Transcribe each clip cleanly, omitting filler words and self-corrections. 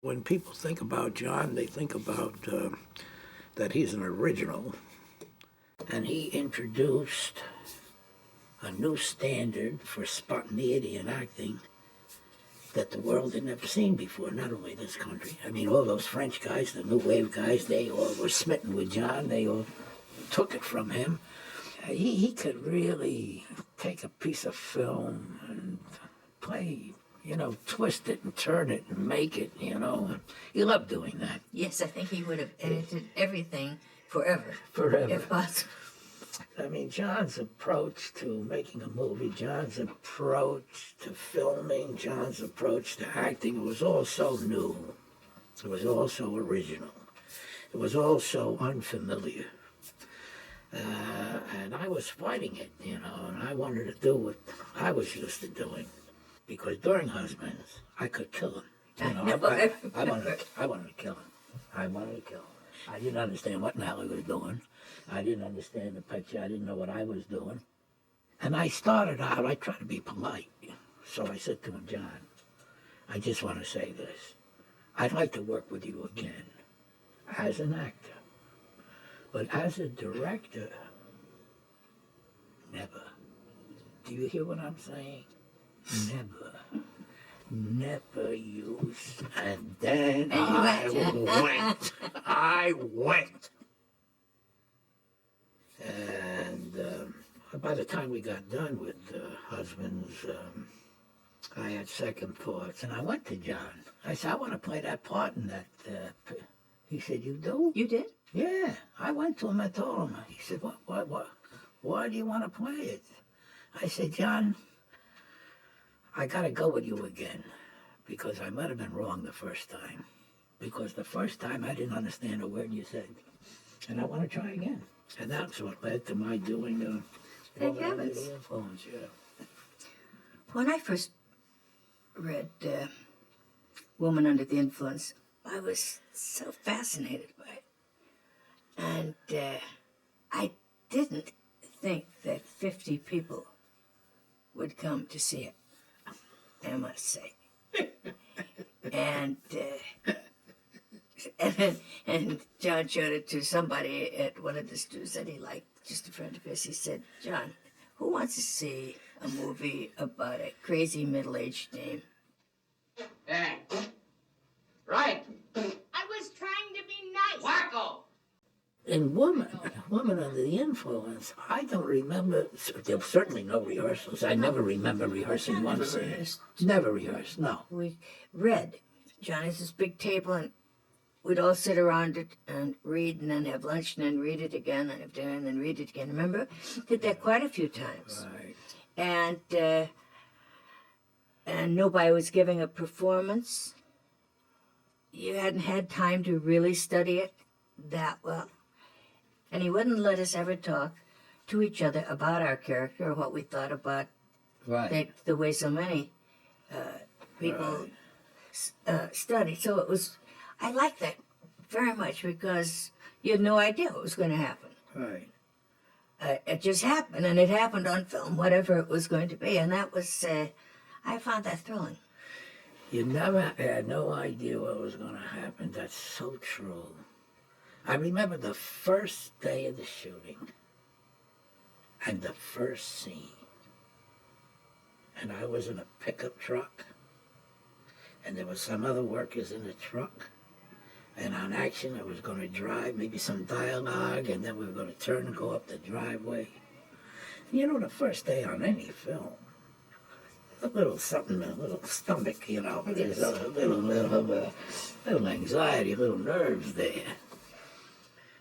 When people think about John, they think about that he's an original, and he introduced a new standard for spontaneity in acting that the world had never seen before, not only this country. I mean, all those French guys, the New Wave guys, they all were smitten with John. They all took it from him. He could really take a piece of film and play, twist it and turn it and make it, He loved doing that. Yes, I think he would have edited everything forever. Forever. If possible. I mean, John's approach to making a movie, John's approach to filming, John's approach to acting, it was all so new. It was all so original. It was all so unfamiliar. And I was fighting it, and I wanted to do what I was used to doing. Because during Husbands, I could kill him. I wanted to kill him. I wanted to kill him. I didn't understand what the hell he was doing. I didn't understand the picture. I didn't know what I was doing. And I started out, I tried to be polite. So I said to him, John, I just want to say this. I'd like to work with you again as an actor. But as a director, never. Do you hear what I'm saying? Never. Never use. And then I went. And by the time we got done with Husbands, I had second thoughts. And I went to John. I said, I want to play that part in that. He said, you do? You did? Yeah. I went to him. I told him. He said, what? Why do you want to play it? I said, John, I got to go with you again because I might have been wrong the first time. Because the first time I didn't understand a word you said. And I want to try again. And that's what led to my doing Thank heavens. Influence, yeah. When I first read Woman Under the Influence, I was so fascinated by it. And I didn't think that 50 people would come to see it, I must say. And John showed it to somebody at one of the stews that he liked, just a friend of his. He said, John, who wants to see a movie about a crazy middle-aged dame? Hey, right. I was trying to be nice. Wacko! In Woman Under the Influence, I don't remember, there were certainly no rehearsals. I never remember rehearsing one scene. Never rehearsed, no. We read. John has this big table, and we'd all sit around it and read, and then have lunch, and then read it again, and have dinner, and then read it again. Remember? Did that quite a few times. Right. And nobody was giving a performance. You hadn't had time to really study it that well. And he wouldn't let us ever talk to each other about our character or what we thought about the way so many people study. So it was, I liked that very much because you had no idea what was going to happen. Right. It just happened, and it happened on film, whatever it was going to be. And that was, I found that thrilling. You never had no idea what was going to happen. That's so true. I remember the first day of the shooting and the first scene. And I was in a pickup truck, and there were some other workers in the truck. And on action, I was going to drive, maybe some dialogue, and then we were going to turn and go up the driveway. You know, the first day on any film, a little something, a little stomach, there's a little anxiety, a little nerves there.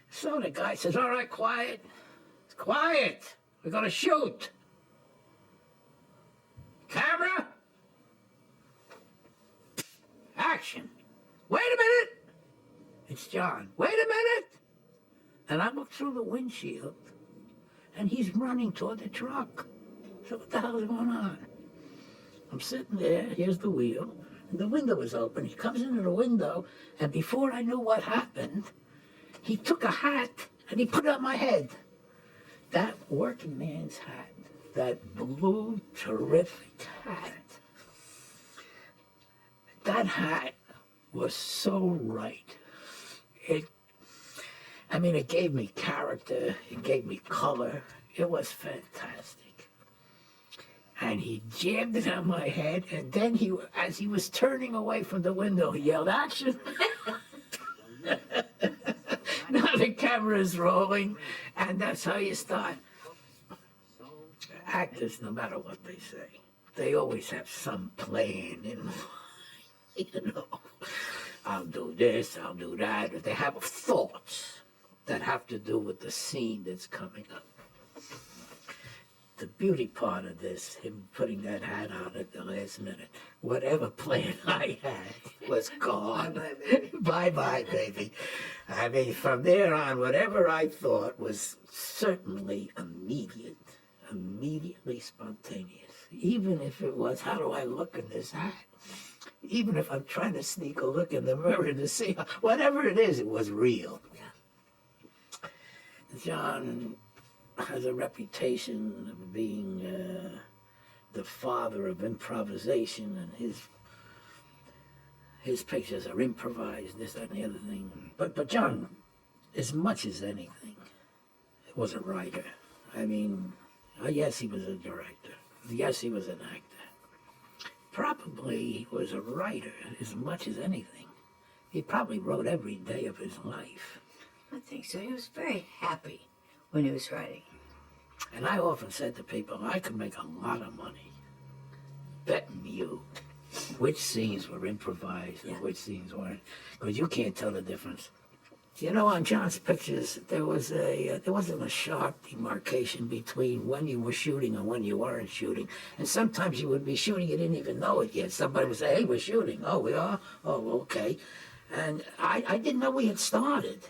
So the guy says, all right, quiet. Quiet. We're going to shoot. Camera. Action. Wait a minute. It's John. Wait a minute. And I look through the windshield, and he's running toward the truck. So what the hell is going on? I'm sitting there. Here's the wheel. And the window is open. He comes into the window, and before I knew what happened, he took a hat and he put it on my head. That working man's hat, that blue, terrific hat. That hat was so right. It gave me character, it gave me color. It was fantastic. And he jammed it on my head, and then as he was turning away from the window, he yelled, "Action!" Now the camera is rolling, and that's how you start. Actors, no matter what they say, they always have some plan in mind. You know, I'll do this, I'll do that. They have thoughts that have to do with the scene that's coming up. The beauty part of this, him putting that hat on at the last minute, whatever plan I had was gone. Bye-bye, baby. Bye-bye, baby. I mean, from there on, whatever I thought was certainly immediately spontaneous. Even if it was, how do I look in this hat? Even if I'm trying to sneak a look in the mirror to see, whatever it is, it was real. John has a reputation of being the father of improvisation, and his pictures are improvised, this, that, and the other thing. But John, as much as anything, was a writer. I mean, yes, he was a director. Yes, he was an actor. Probably he was a writer as much as anything. He probably wrote every day of his life. I think so. He was very happy when he was writing. And I often said to people, I could make a lot of money betting you which scenes were improvised and which scenes weren't, because you can't tell the difference. You know, on John's pictures, there wasn't a sharp demarcation between when you were shooting and when you weren't shooting. And sometimes you would be shooting, you didn't even know it yet. Somebody would say, "Hey, we're shooting." "Oh, we are? Oh, okay." And I didn't know we had started.